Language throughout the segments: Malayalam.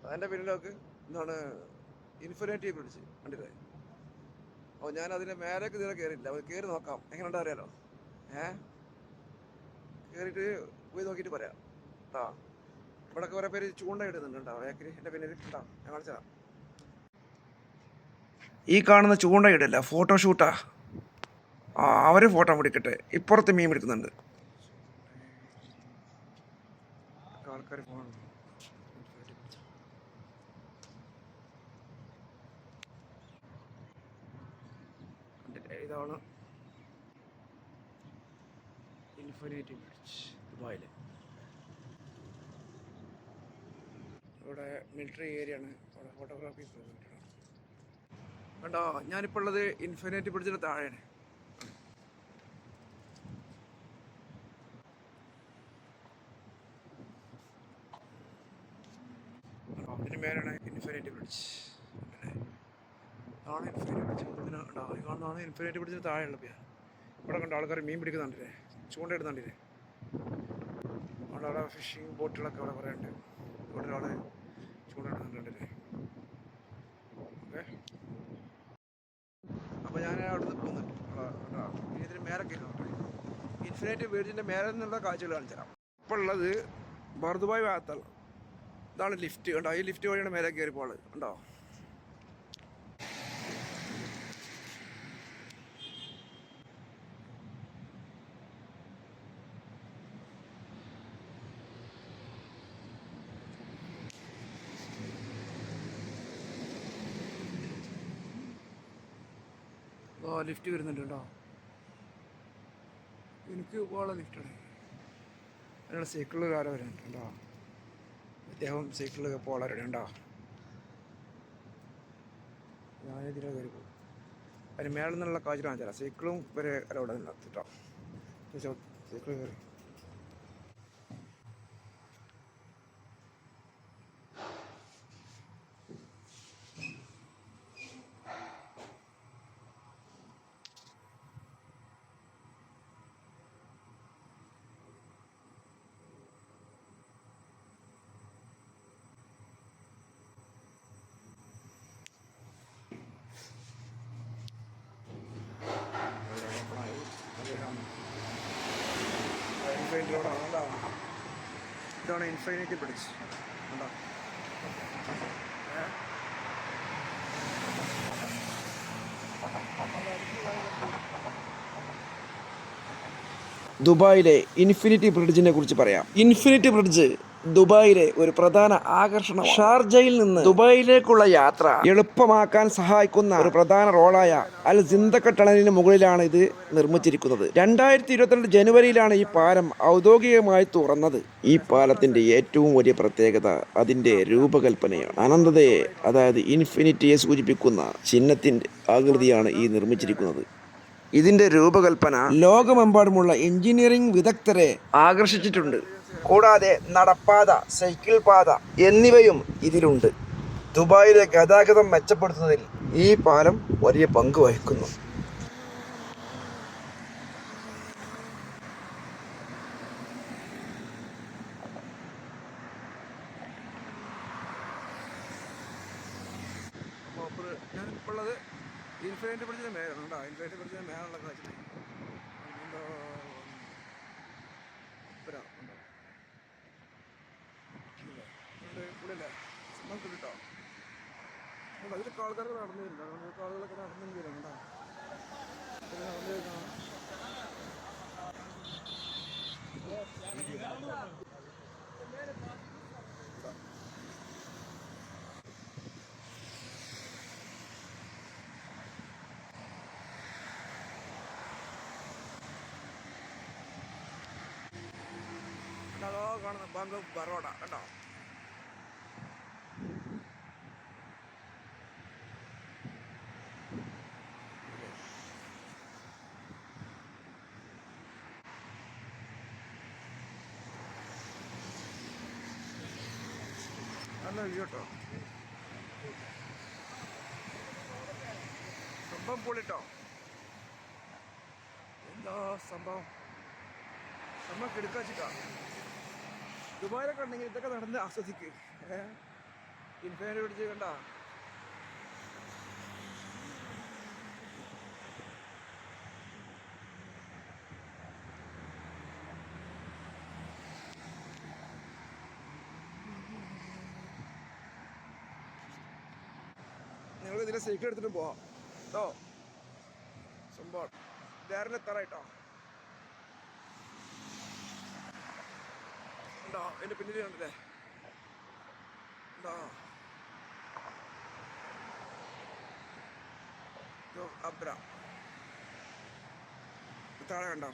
അതിൻ്റെ പിന്നിലൊക്കെ എന്താണ് ഇൻഫിനിറ്റി ബ്രിഡ്ജ് കണ്ടില്ലേ. അപ്പോൾ ഞാൻ അതിൻ്റെ മേലേക്ക് ഇതുവരെ കയറിയില്ല. അത് കയറി നോക്കാം എങ്ങനെയുണ്ടോ അറിയാലോ. കയറിയിട്ട് പോയി നോക്കിയിട്ട് പറയാം കേട്ടോ. ഇവിടെ കുറേ പേര് ചൂണ്ട ഇടുന്നുണ്ട് കേട്ടോ. ബേക്കറി എൻ്റെ പിന്നിൽ കേട്ടോ, ഞാൻ കാണിച്ചതാ. ഈ കാണുന്ന ചൂണ്ട ഇടില്ല, ഫോട്ടോഷൂട്ടാ. അവർ ഫോട്ടോ പിടിക്കട്ടെ. ഇപ്പുറത്ത് മീൻ പിടിക്കുന്നുണ്ട് ആൾക്കാർ. ഫോൺ ഇതാണ് ഇൻഫിനിറ്റി ബ്രിഡ്ജ് ദുബായിൽ. ഇവിടെ മിലിറ്ററി ഏരിയ ആണ്. അവിടെ ഫോട്ടോഗ്രാഫി കണ്ടോ. ഞാനിപ്പോൾ ഉള്ളത് ഇൻഫിനിറ്റി ബ്രിഡ്ജിന് താഴെയാണ്. ഇതിന് മേലാണ് ഇൻഫിനിറ്റി ബ്രിഡ്ജ്. ആണ് ഇൻഫിനിറ്റി ബ്രിഡ്ജ്. കാണുന്നതാണ് ഇൻഫിനിറ്റി ബ്രിഡ്ജിന് താഴെയുള്ള പേര്. ഇവിടെ കണ്ട ആൾക്കാർ മീൻ പിടിക്കുന്നുണ്ടല്ലേ, ചൂണ്ടയിടുന്നുണ്ടല്ലേ. അവിടെ ഫിഷിങ് ബോട്ടുകളൊക്കെ അവിടെ കുറേ ഉണ്ട്. ഇവിടെ ഒരാൾ ചൂണ്ടയിടുന്നുണ്ടല്ലേ. ഓക്കെ, അപ്പോൾ ഞാൻ അവിടെ നിന്ന് പോകുന്നുണ്ട്. ഇനി ഇതിന് മേലെ കയറുന്നുണ്ട്. ഇൻഫിനിറ്റി ബ്രിഡ്ജിൻ്റെ മേലെ നിന്നുള്ള കാഴ്ചകൾ കാണിച്ചു തരാം. ഇപ്പോൾ ഉള്ളത് ബർദുബായ് ഭാഗത്താണ്. ഇതാണ് ലിഫ്റ്റ് കണ്ടോ. ഈ ലിഫ്റ്റ് വഴിയാണ് മേലെ കയറി പോകുന്നത് കണ്ടോ. ലിഫ്റ്റ് വരുന്നുണ്ട് കേട്ടോ. എനിക്ക് പോകാനുള്ള ലിഫ്റ്റാണ്. അതിനുള്ള സൈക്കിളിൽ ആരോ വരുന്നുണ്ട് കേട്ടോ. അദ്ദേഹം സൈക്കിളിലൊക്കെ പോകാൻ റെഡി ഉണ്ടോ. ഞാനിതിലെ കയറി പോകും. അതിന് മേളിൽ നിന്നുള്ള കാഴ്ച കാണിച്ചു തരാം. സൈക്കിളും വരെ അവിടെ നിന്ന് കേട്ടോ. സൈക്കിൾ കയറി ഇതാണ് ഇൻഫിനിറ്റി ബ്രിഡ്ജ് കണ്ടോ. ദുബായിലെ ഇൻഫിനിറ്റി ബ്രിഡ്ജിനെ കുറിച്ച് പറയാം. ഇൻഫിനിറ്റി ബ്രിഡ്ജ് ദുബായിലെ ഒരു പ്രധാന ആകർഷണം. ഷാർജയിൽ നിന്ന് ദുബായിലേക്കുള്ള യാത്ര എളുപ്പമാക്കാൻ സഹായിക്കുന്ന ഒരു പ്രധാന റോളായ അൽ സിന്തക്ക ടണലിന് മുകളിലാണ് ഇത് നിർമ്മിച്ചിരിക്കുന്നത്. 2022 ജനുവരിയിലാണ് ഈ പാലം ഔദ്യോഗികമായി തുറന്നത്. ഈ പാലത്തിന്റെ ഏറ്റവും വലിയ പ്രത്യേകത അതിന്റെ രൂപകൽപ്പനയാണ്. അനന്തതയെ, അതായത് ഇൻഫിനിറ്റിയെ സൂചിപ്പിക്കുന്ന ചിഹ്നത്തിന്റെ ആകൃതിയാണ് ഈ നിർമ്മിച്ചിരിക്കുന്നത്. ഇതിന്റെ രൂപകൽപ്പന ലോകമെമ്പാടുമുള്ള എഞ്ചിനീയറിംഗ് വിദഗ്ധരെ ആകർഷിച്ചിട്ടുണ്ട്. കൂടാതെ നടപ്പാത, സൈക്കിൾ പാത എന്നിവയും ഇതിലുണ്ട്. ദുബായിലെ ഗതാഗതം മെച്ചപ്പെടുത്തുന്നതിൽ ഈ പാലം വലിയ പങ്ക് വഹിക്കുന്നു. ഞാനിപ്പോൾ ഉള്ളത് ഇൻഫിനിറ്റി ബ്രിഡ്ജിന് മേലാണ് കേട്ടോ. ഇൻഫിനിറ്റി ബ്രിഡ്ജിന് മേലുള്ള കാഴ്ച കേട്ടോ. അതിലൊക്കെ ആൾക്കാരൊക്കെ നടന്നു വരില്ല. ആളുകളൊക്കെ നടന്നു വരാം കേട്ടോ. നടന്നു വരുന്ന കാണുന്ന ബാങ്ക് ഓഫ് ബറോഡ കേട്ടോ. നല്ല വ്യൂ കേട്ടോ. സംഭവം പൊളിട്ടോ. എന്താ സംഭവം കിടക്കാച്ചിട്ടാ. ദുബായിലൊക്കെ ഉണ്ടെങ്കിൽ ഇതൊക്കെ നടന്ന് ആസ്വദിക്കുക. ഇൻഫിനിറ്റി ബ്രിഡ്ജ് കണ്ടോ? നിങ്ങൾ ഇതിലെ സൈക്കിൾ എടുത്തിട്ട് പോവാം കേട്ടോ. സംഭവം ധാരണ ഉണ്ടോ? എൻ്റെ പിന്നിൽ കണ്ടില്ലേ? ഉണ്ടോ? അബ്ര താഴെ കണ്ടോ?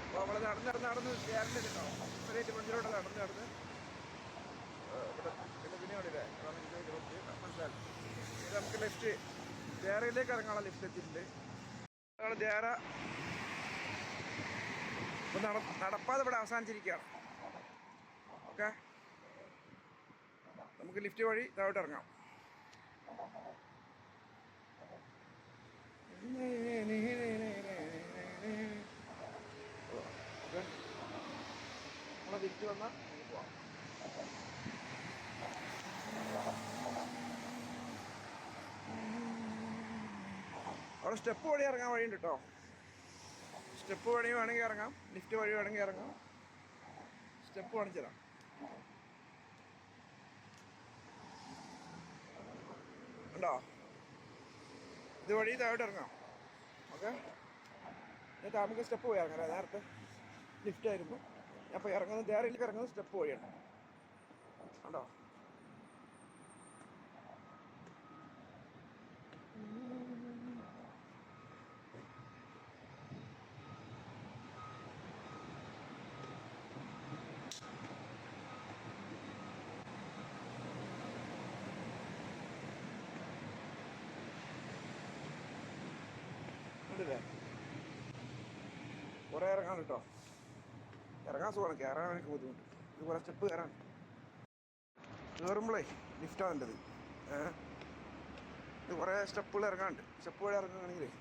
അപ്പോൾ നമ്മൾ നടന്ന് ഗ്യാരണ്ടി കേട്ടോ. ഇത്രയും മഞ്ചിലോട്ട് നടന്ന് ഇവിടെ പിന്നെ കണ്ടില്ലേ? മനസ്സിലാക്കി. ഇത് നമുക്ക് ലെഫ്റ്റ് ദേറയിലേക്ക് ഇറങ്ങാനുള്ള ലിഫ്റ്റ് എത്തിയിട്ടുണ്ട്. ഞങ്ങൾ ദേറ ഇപ്പം നടപ്പാതെ ഇവിടെ അവസാനിച്ചിരിക്കുകയാണ്. ഓക്കെ, നമുക്ക് ലിഫ്റ്റ് വഴി താഴോട്ട് ഇറങ്ങാം. ഓക്കെ, നമ്മളെ ലിഫ്റ്റ് വന്നാൽ പോവാം. അവിടെ സ്റ്റെപ്പ് വഴി ഇറങ്ങാൻ വഴിയുണ്ട് കേട്ടോ. സ്റ്റെപ്പ് വഴി വേണമെങ്കിൽ ഇറങ്ങാം, ലിഫ്റ്റ് വഴി വേണമെങ്കിൽ ഇറങ്ങാം. സ്റ്റെപ്പ് കാണിച്ചു തരാം. ഉണ്ടോ? ഇതുവഴി താഴോട്ട് ഇറങ്ങാം. ഓക്കെ, എന്നിട്ട് നമുക്ക് സ്റ്റെപ്പ് പോയി ഇറങ്ങാം. നേരത്തെ ലിഫ്റ്റ് ആയിരുന്നു. അപ്പോൾ ഇറങ്ങുന്നത് ദേറയിലേക്ക് ഇറങ്ങുന്നത് സ്റ്റെപ്പ് വഴിയാണ്. ഉണ്ടോ? ഉണ്ടല്ലേ? കുറേ ഇറങ്ങാൻ കേട്ടോ. ഇറങ്ങാൻ സുഖമാണ്, കയറാൻ എനിക്ക് ബുദ്ധിമുട്ട്. ഇത് കുറേ സ്റ്റെപ്പ് കയറാൻ. കയറുമ്പോഴേ ലിഫ്റ്റാണ് എൻ്റെത്. ഇത് കുറേ സ്റ്റെപ്പുകൾ ഇറങ്ങാനുണ്ട്. സ്റ്റെപ്പ് വഴി ഇറങ്ങുകയാണെങ്കിലേ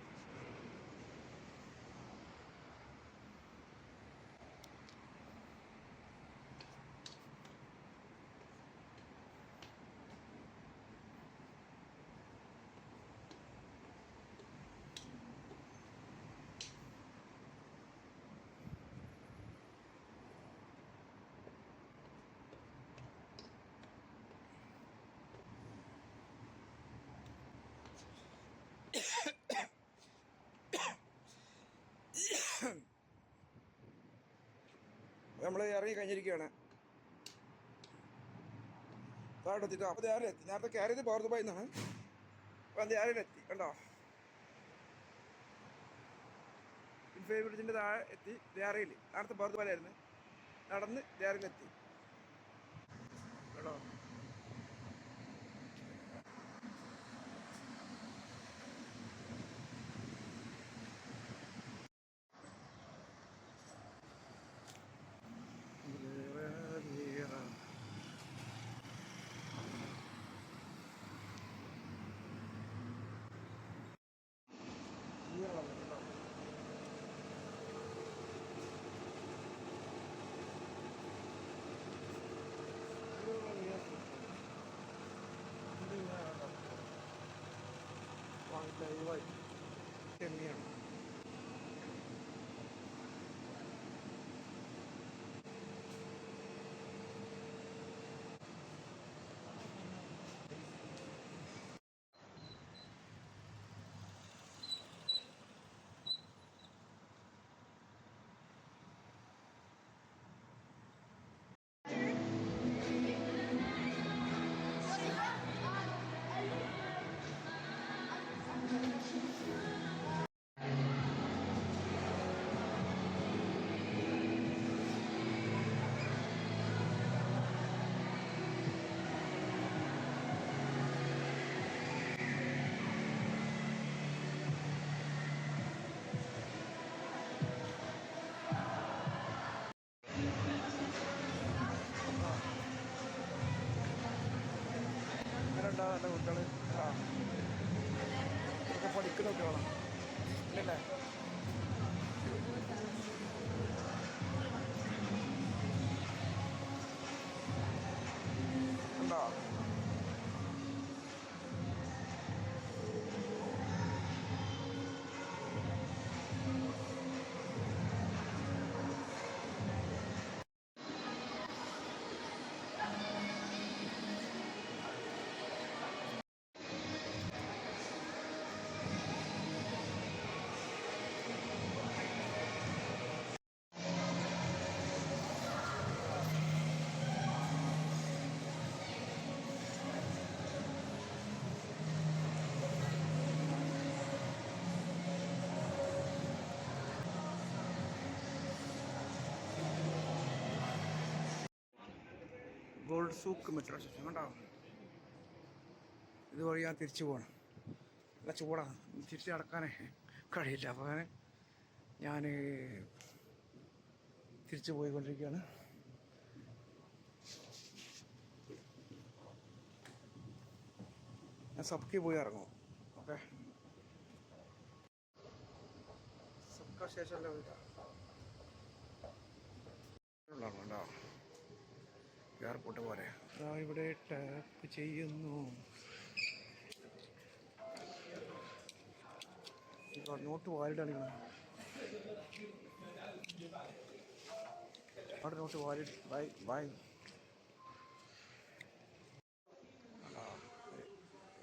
നമ്മൾ ഇറങ്ങി കഴിഞ്ഞിരിക്കുകയാണ്. താഴോട്ട് എത്തിട്ടോ. അപ്പോൾ ദേറയിലെത്തി. നേരത്തെ കയറിയത് പവർ ദുബായിൽ നിന്നാണ്. അപ്പം ദേറയിലെത്തി. കണ്ടോ? ഇൻഫിനിറ്റി ബ്രിഡ്ജിൻ്റെ താഴെ എത്തി. ദേറയിൽ നേരത്തെ പവർ ദുബായിലായിരുന്നു. നടന്ന് ദേറയിലെത്തി. കേട്ടോ? ലൈവായി എങ്ങനെയാണ് ഉണ്ടാകും എൻ്റെ കുട്ടികൾ. ഇതൊക്കെ പഠിക്കുന്ന കുട്ടികളാണ് ഇല്ലല്ലേ? ഗോൾഡ് സൂക്ക് മെട്രോ സ്റ്റേഷൻ കണ്ടോ. ഇതുവഴി ഞാൻ തിരിച്ചു പോകണം. നല്ല ചൂടാണ്, തിരിച്ച് നടക്കാനേ കഴിയില്ല. അപ്പോൾ അങ്ങനെ ഞാൻ തിരിച്ചു പോയിക്കൊണ്ടിരിക്കുകയാണ്. ഞാൻ സബ്കി പോയി ഇറങ്ങും. ഓക്കെ, സബ്ക സ്റ്റേഷനിലെ ഉണ്ടോ എയർപോർട്ട് പോലെ. ഇവിടെ ടാപ്പ് ചെയ്യുന്നു. നോട്ട് വാലിഡ് ആണ്. അവിടെ not valid. Bye bye.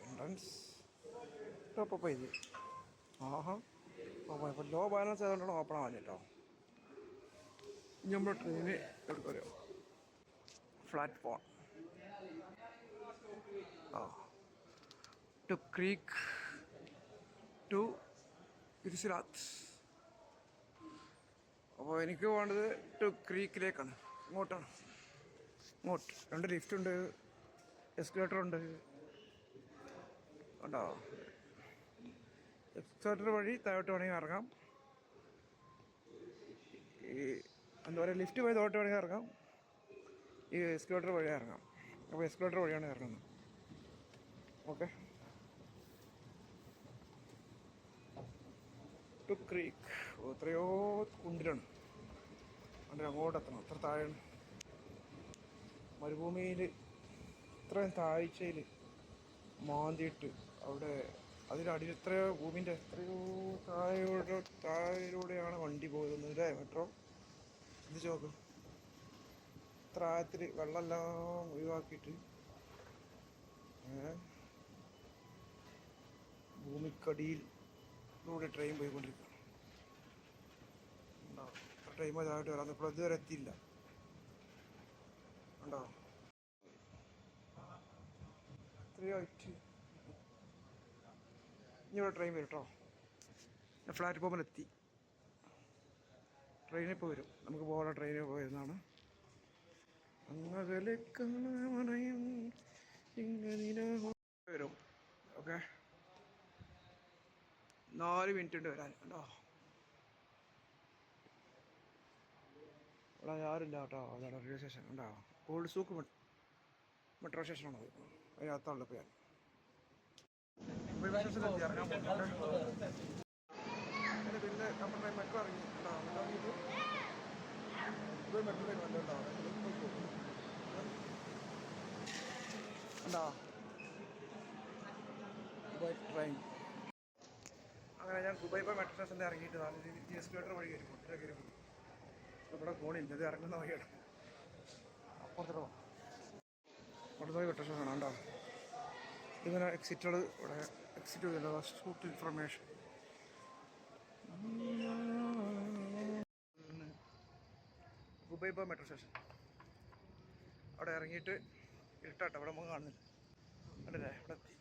Entrance top ഇത്. ആഹാ, ഇപ്പോൾ ലോ ബാലൻസ് ആയതുകൊണ്ടാണ് ഓപ്പൺ ആവാൻ കേട്ടോ. നമ്മൾ ട്രെയിന് എടുക്കുമല്ലോ, പ്ലാറ്റ്ഫോം ടു ക്രീക്ക് ടു ഇർസിലാത്ത്. അപ്പോൾ എനിക്ക് വേണ്ടത് ടു ക്രീക്കിലേക്കാണ്, ഇങ്ങോട്ടാണ്. ഇങ്ങോട്ട് 2 ലിഫ്റ്റ് ഉണ്ട്, എസ്കലേറ്റർ ഉണ്ട്. ഉണ്ടോ, എസ്കലേറ്റർ വഴി താഴോട്ട് വേണമെങ്കിൽ ഇറങ്ങാം. ഈ എന്താ പറയുക, ലിഫ്റ്റ് പോയി താഴോട്ട് വേണമെങ്കിൽ ഇറങ്ങാം. ഈ എസ്കലേറ്റർ വഴി ഇറങ്ങാം. അപ്പോൾ എസ്കലേറ്റർ വഴിയാണ് ഇറങ്ങുന്നത്. Okay, to creek. എത്രയോ കുണ്ടിലാണ്, അതിൻ്റെ അങ്ങോട്ട് എത്തണം. അത്ര താഴെയാണ് മരുഭൂമിയിൽ. ഇത്രയും താഴ്ചയിൽ മാന്തിയിട്ട് അവിടെ അതിനടിയിൽ എത്രയോ ഭൂമിൻ്റെ എത്രയോ താഴെയിലൂടെയാണ് വണ്ടി പോകുന്നത് അല്ലേ, മെട്രോ. ഇത് ചോക്ക്, ഇത്ര ആഴത്തിൽ വെള്ളമെല്ലാം ഒഴിവാക്കിയിട്ട് ഭൂമിക്കടിയിലൂടെ ട്രെയിൻ പോയിക്കൊണ്ടിരിക്കുകയാണ്. ഉണ്ടോ, ട്രെയിൻ താഴോട്ട് വരാം. ഇപ്പോൾ ഇതുവരെ എത്തിയില്ല. ഉണ്ടോ, എത്രയോ ആയിട്ട്. ഇനി ഇവിടെ ട്രെയിൻ വരും കേട്ടോ. ഞാൻ പ്ലാറ്റ്ഫോമിലെത്തി. ട്രെയിനിൽ ഇപ്പോൾ വരും. നമുക്ക് പോകാനുള്ള ട്രെയിനിൽ പോയിരുന്നതാണ്. അങ്ങനെ വരും. ഓക്കെ, 4 മിനിറ്റ് ഉണ്ട് വരാൻ. ഉണ്ടോ, ഇവിടെ ആരുമില്ല കേട്ടോ. അതാണ് റെയിൽവേ സ്റ്റേഷൻ. ഉണ്ടോ, ഗോൾഡ് സൂക്ക് മെട്രോ സ്റ്റേഷനാണത്. അതിനകത്താണല്ലോ ഇപ്പോൾ ഞാൻ. റെയിൽവേ സ്റ്റേഷനിലെത്തി, ഇറങ്ങാൻ പോകുന്നുണ്ട്. അതിൻ്റെ പിന്നെ നമ്മുടെ മെട്രോ ഇറങ്ങി. ഉണ്ടോ, മെട്രോ ഇറങ്ങിയിട്ട് ഇപ്പോൾ മെട്രോ ട്രെയിൻ വന്നിട്ടുണ്ടോ. ഉണ്ടോ, ദുബായ് ട്രെയിൻ. അങ്ങനെ ഞാൻ ദുബായ് മെട്രോ സ്റ്റേഷനിൽ ഇറങ്ങിയിട്ട് നല്ല രീതിയിൽ എസ്കലേറ്റർ വഴി കയറി പോകും. കയറി പോകും. ഇവിടെ കോണില്ല, ഇത് ഇറങ്ങുന്ന വഴിയാണ്. അപ്പുറത്തോട്ട് ദുബായ് മെട്രോ സ്റ്റേഷനാണ്. ഉണ്ടോ, ഇതിങ്ങനെ എക്സിറ്റുകൾ ഇവിടെ എക്സിറ്റ് ചെയ്തില്ല. Shoot information. Dubai metro station. അവിടെ ഇറങ്ങിയിട്ട് ഇരുട്ടാട്ടോ, ഇവിടെ നമുക്ക് കാണുന്നില്ല. കണ്ടില്ലേ, ഇവിടെ എത്തി.